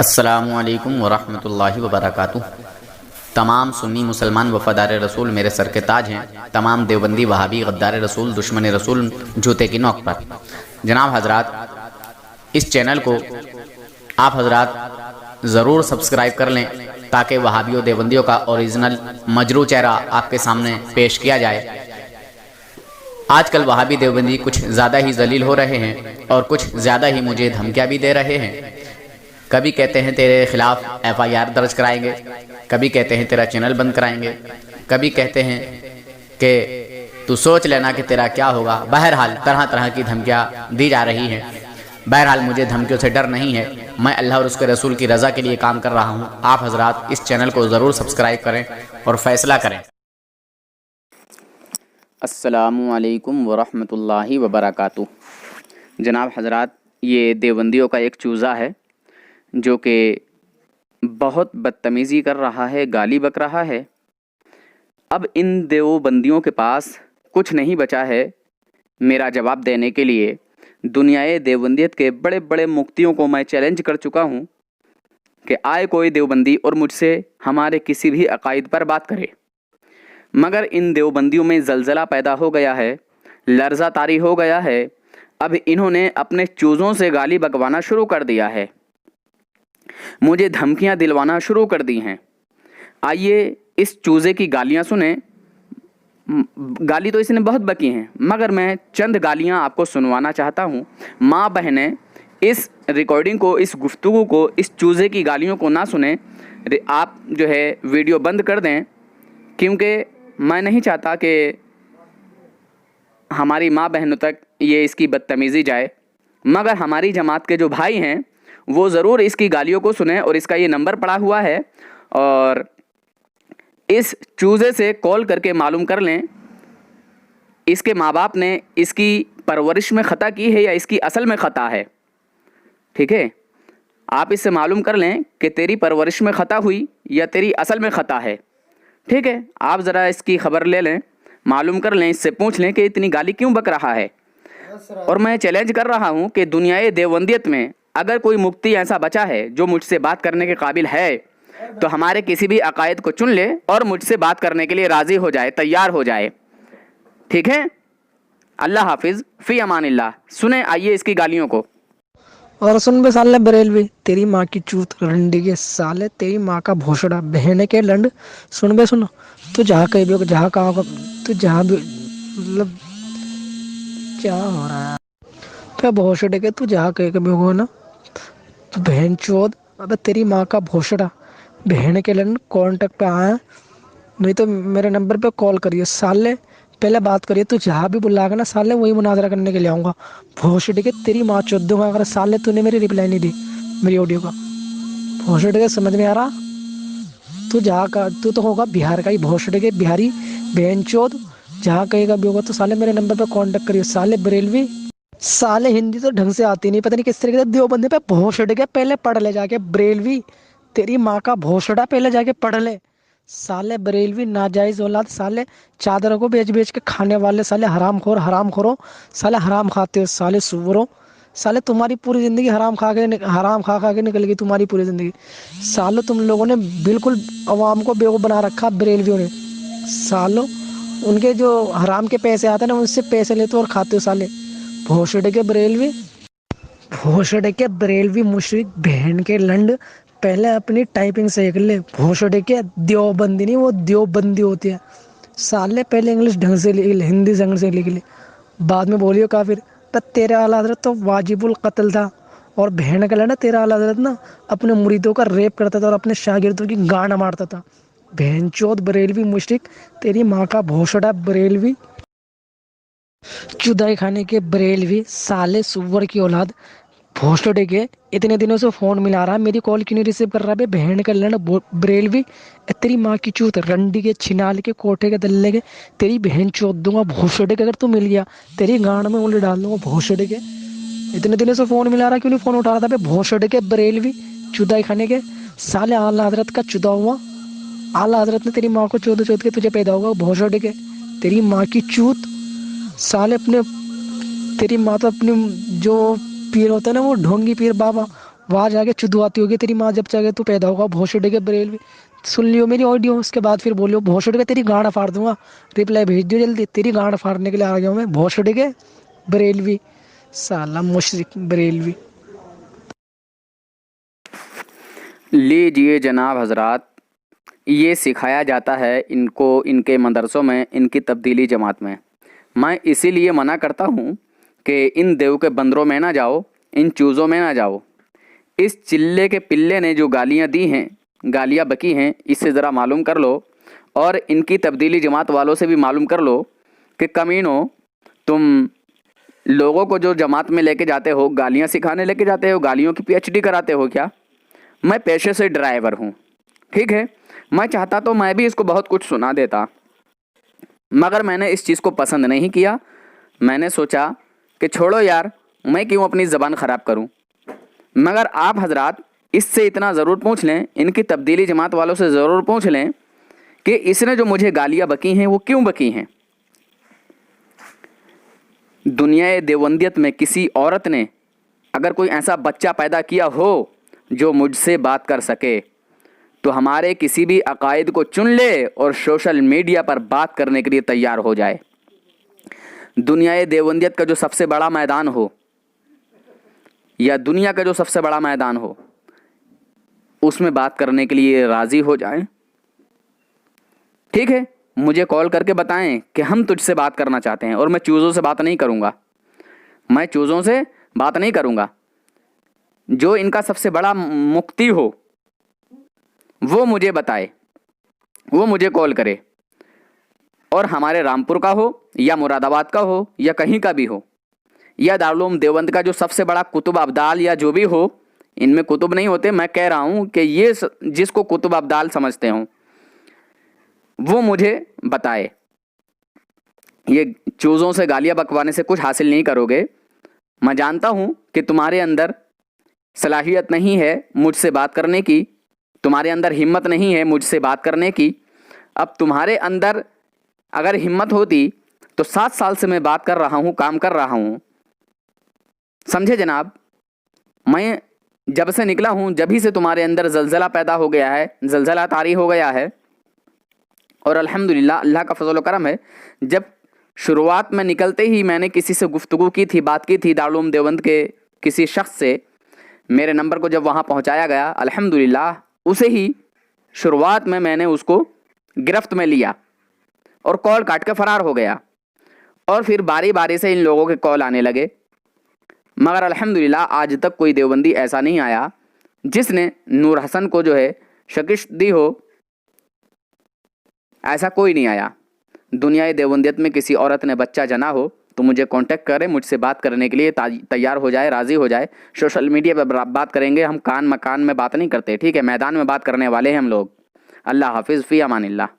السلام علیکم ورحمۃ اللہ وبرکاتہ۔ تمام سنی مسلمان وفادار رسول میرے سر کے تاج ہیں، تمام دیوبندی وہابی غدار رسول دشمن رسول جوتے کی نوک پر۔ جناب حضرات، اس چینل کو آپ حضرات ضرور سبسکرائب کر لیں تاکہ وہابیوں دیوبندیوں کا اوریجنل مجروح چہرہ آپ کے سامنے پیش کیا جائے۔ آج کل وہابی دیوبندی کچھ زیادہ ہی ذلیل ہو رہے ہیں اور کچھ زیادہ ہی مجھے دھمکیاں بھی دے رہے ہیں۔ کبھی کہتے ہیں تیرے خلاف FIR درج کرائیں گے، کبھی کہتے ہیں تیرا چینل بند کرائیں گے، کبھی کہتے ہیں کہ تو سوچ لینا کہ تیرا کیا ہوگا۔ بہرحال طرح طرح کی دھمکیاں دی جا رہی ہیں۔ بہرحال مجھے دھمکیوں سے ڈر نہیں ہے، میں اللہ اور اس کے رسول کی رضا کے لیے کام کر رہا ہوں۔ آپ حضرات اس چینل کو ضرور سبسکرائب کریں اور فیصلہ کریں۔ السلام علیکم ورحمۃ اللہ وبرکاتہ۔ جناب حضرات، یہ دیوبندیوں کا ایک چوزا ہے جو کہ بہت بدتمیزی کر رہا ہے، گالی بک رہا ہے۔ اب ان دیوبندیوں کے پاس کچھ نہیں بچا ہے میرا جواب دینے کے لیے۔ دنیائے دیوبندیت کے بڑے بڑے مفتیوں کو میں چیلنج کر چکا ہوں کہ آئے کوئی دیوبندی اور مجھ سے ہمارے کسی بھی عقائد پر بات کرے، مگر ان دیوبندیوں میں زلزلہ پیدا ہو گیا ہے، لرزہ طاری ہو گیا ہے۔ اب انہوں نے اپنے چوزوں سے گالی بکوانا شروع کر دیا ہے، مجھے دھمکیاں دلوانا شروع کر دی ہیں۔ آئیے اس چوزے کی گالیاں سنیں۔ گالی تو اس نے بہت بکی ہیں، مگر میں چند گالیاں آپ کو سنوانا چاہتا ہوں۔ ماں بہنیں اس ریکارڈنگ کو، اس گفتگو کو، اس چوزے کی گالیوں کو نہ سنیں، آپ جو ہے ویڈیو بند کر دیں، کیونکہ میں نہیں چاہتا کہ ہماری ماں بہنوں تک یہ اس کی بدتمیزی جائے۔ مگر ہماری جماعت کے جو بھائی ہیں وہ ضرور اس کی گالیوں کو سنیں، اور اس کا یہ نمبر پڑا ہوا ہے، اور اس چوزے سے کال کر کے معلوم کر لیں اس کے ماں باپ نے اس کی پرورش میں خطا کی ہے یا اس کی اصل میں خطا ہے۔ ٹھیک ہے، آپ اس سے معلوم کر لیں کہ تیری پرورش میں خطا ہوئی یا تیری اصل میں خطا ہے۔ ٹھیک ہے، آپ ذرا اس کی خبر لے لیں، معلوم کر لیں، اس سے پوچھ لیں کہ اتنی گالی کیوں بک رہا ہے۔ اور میں چیلنج کر رہا ہوں کہ دنیائے دیوبندیت میں اگر کوئی مفتی ایسا بچا ہے جو مجھ سے بات کرنے کے قابل ہے تو ہمارے کسی بھی عقائد کو چن لے اور مجھ سے بات کرنے کے لیے راضی ہو جائے، تیار ہو جائے۔ ٹھیک ہے، اللہ حافظ، فی امان اللہ۔ سنیں آئیے اس کی گالیوں کو۔ اور سن بے سالے بریلوی، تیری ماں کی چوت رنڈی کے سالے، تیری ماں کا بھوسڑا بہنے کے لنڈ۔ سن بے سن، تو جہاں کہیں بھی، جہاں کہاں کو، تو جہاں بھی، مطلب کیا ہو رہا ہے پہ بھوسڑے کے، تو جہاں کہیں بھی ہو نا، تو بہن چود، ابے تیری ماں کا بھوسڑا بہن کے لنڈ کانٹیکٹ پہ آیا، نہیں تو میرے نمبر پہ کال کریے سالے، پہلے بات کریے۔ تو جہاں بھی بلا گا نا سالے، وہی مناظرہ کرنے کے لیے آؤں گا۔ بھوسڑے کے تیری ماں چود دوں گا اگر سالے تو نے میری ریپلائی نہیں دی میری آڈیو کا۔ بھوسڑے کے سمجھ میں آ رہا؟ تو جہاں کا تو ہوگا بہار کا ہی بھوسڑے کے بہاری بہن چود، جہاں کہیں کا بھی ہوگا تو سالے میرے نمبر پہ کانٹیکٹ کریے سالے بریلوی۔ سالے ہندی تو ڈھنگ سے آتی نہیں، پتہ نہیں کس طریقے سے دیوبندی پہ بھوسڑے کے پہلے پڑھ لے جا کے بریلوی، تیری ماں کا بھوسڑا پہلے جا کے پڑھ لے سالے بریلوی، ناجائز اولاد، سالے چادروں کو بیچ بیچ کے کھانے والے، سالے حرام خور، حرام خورو، سالے حرام کھاتے ہو، سالے سورو، سالے تمہاری پوری زندگی حرام کھا کے نکل گئی تمہاری پوری زندگی۔ سالو تم لوگوں نے بالکل عوام کو بیوقوف بنا رکھا بریلویوں نے۔ سالو ان کے جو حرام کے پیسے آتے ہیں نا، ان سے پیسے لیتے اور کھاتے ہو سالے بھوسڑے کے بریلوی، بھوسڑے کے بریلوی مشرک بہن کے لنڈ۔ پہلے اپنی ٹائپنگ سیکھ لے، بھوسڑے کے دیوبندی نہیں، وہ دیوبندی ہوتی ہے سالے۔ پہلے انگلش ڈھنگ سے لکھ لے، ہندی ڈھنگ سے لکھ لے، بعد میں بولیو کافر۔ تیرا اعلیٰ حضرت تو واجب القتل تھا، اور بہن کا لڑنا تیرا اعلیٰ حضرت نا اپنے مریدوں کا ریپ کرتا تھا اور اپنے شاگردوں کی گانڈ مارتا تھا۔ بہن چود بریلوی مشرک، تیری ماں کا بھوسڑا بریلوی، چدائی کھانے کے بریلوی، سالے سور کی اولاد، بھوسڑے کے۔ اتنے دنوں سے فون ملا رہا، میری کال کیوں نہیں ریسیو کر رہا؟ بہن کا لڑ بریلوی، تیری ماں کی چوت رنڈی کے چھنال کے کوٹھے کے دلے کے، تیری بہن چوت دوں گا بھوسڑے کے۔ اگر تو مل گیا تیری گانڈ میں انگلی ڈال دوں گا بھوسڑے کے۔ اتنے دنوں سے فون ملا رہا، کیوں نہیں فون اٹھا رہا تھا؟ بھوسڑے کے بریلوی، چدائی کھانے کے سالے، اعلیٰ حضرت کا چدا ہوا۔ اعلیٰ حضرت نے تیری ماں کو چود کے تجھے پیدا ہوگا بھوسڑے کے، تیری ماں کی چوت سالے۔ اپنے تیری ماں تو اپنی جو پیر ہوتا ہے نا، وہ ڈھونگی پیر بابا، وہاں جا کے چدواتی ہوگی تیری ماں جب جگہ تو پیدا ہوگا بھوسڑے کے بریلوی. سن لیو میری آڈیو, اس کے بعد پھر بولو بھوسڑے کے تیری گاڑ پھاڑ دوں گا. رپلائی بھیج دیو جلدی, تیری گاڑ پھاڑنے کے لیے آ گیا ہوں میں بھوسڑے کے بریلوی, سالہ مشرک بریلوی. لیجئے جناب حضرات, یہ سکھایا جاتا ہے ان کو ان کے مدرسوں میں, ان کی تبدیلی جماعت میں. میں اسی لیے منع کرتا ہوں کہ ان دیو کے بندروں میں نہ جاؤ, ان چوزوں میں نہ جاؤ. اس چلے کے پلے نے جو گالیاں دی ہیں, گالیاں بکی ہیں, اس سے ذرا معلوم کر لو, اور ان کی تبدیلی جماعت والوں سے بھی معلوم کر لو کہ کمینوں, تم لوگوں کو جو جماعت میں لے کے جاتے ہو, گالیاں سکھانے لے کے جاتے ہو, گالیوں کی PhD کراتے ہو کیا؟ میں پیشے سے ڈرائیور ہوں, ٹھیک ہے. میں چاہتا تو میں بھی اس کو بہت کچھ سنا دیتا, مگر میں نے اس چیز کو پسند نہیں کیا. میں نے سوچا کہ چھوڑو یار, میں کیوں اپنی زبان خراب کروں. مگر آپ حضرات اس سے اتنا ضرور پوچھ لیں, ان کی تبدیلی جماعت والوں سے ضرور پوچھ لیں کہ اس نے جو مجھے گالیاں بکی ہیں وہ کیوں بکی ہیں. دنیا دیوبندیت میں کسی عورت نے اگر کوئی ایسا بچہ پیدا کیا ہو جو مجھ سے بات کر سکے, تو ہمارے کسی بھی عقائد کو چن لے اور سوشل میڈیا پر بات کرنے کے لیے تیار ہو جائے. دنیا دیوبندیت کا جو سب سے بڑا میدان ہو, یا دنیا کا جو سب سے بڑا میدان ہو, اس میں بات کرنے کے لیے راضی ہو جائیں. ٹھیک ہے, مجھے کال کر کے بتائیں کہ ہم تجھ سے بات کرنا چاہتے ہیں, اور میں چوزوں سے بات نہیں کروں گا. میں چوزوں سے بات نہیں کروں گا. جو ان کا سب سے بڑا مفتی ہو وہ مجھے بتائے, وہ مجھے کال کرے, اور ہمارے رامپور کا ہو یا مراد آباد کا ہو یا کہیں کا بھی ہو, یا دارالعلوم دیوبند کا جو سب سے بڑا کتب ابدال یا جو بھی ہو. ان میں کتب نہیں ہوتے, میں کہہ رہا ہوں کہ یہ جس کو کتب ابدال سمجھتے ہوں وہ مجھے بتائے. یہ چوزوں سے گالیاں بکوانے سے کچھ حاصل نہیں کرو گے. میں جانتا ہوں کہ تمہارے اندر صلاحیت نہیں ہے مجھ سے بات کرنے کی, تمہارے اندر ہمت نہیں ہے مجھ سے بات کرنے کی. اب تمہارے اندر اگر ہمت ہوتی تو 7 سال سے میں بات کر رہا ہوں, کام کر رہا ہوں, سمجھے جناب. میں جب سے نکلا ہوں جبھی سے تمہارے اندر زلزلہ پیدا ہو گیا ہے, زلزلہ طاری ہو گیا ہے. اور الحمدللہ اللہ کا فضل و کرم ہے, جب شروعات میں نکلتے ہی میں نے کسی سے گفتگو کی تھی, بات کی تھی دارالعلوم دیوبند کے کسی شخص سے, میرے نمبر کو جب وہاں پہنچایا گیا, الحمدللہ اسے ہی شروعات میں نے اس کو گرفت میں لیا اور کال کاٹ کے فرار ہو گیا. اور پھر باری باری سے ان لوگوں کے کال آنے لگے, مگر الحمدللہ آج تک کوئی دیوبندی ایسا نہیں آیا جس نے نور حسن کو جو ہے شکست دی ہو. ایسا کوئی نہیں آیا. دنیا دیوبندیت میں کسی عورت نے بچہ جنا ہو تو مجھے کانٹیکٹ کرے, مجھ سے بات کرنے کے لیے تیار ہو جائے, راضی ہو جائے. سوشل میڈیا پہ بات کریں گے, ہم کان مکان میں بات نہیں کرتے, ٹھیک ہے, میدان میں بات کرنے والے ہیں ہم لوگ. اللہ حافظ, فی امان اللہ.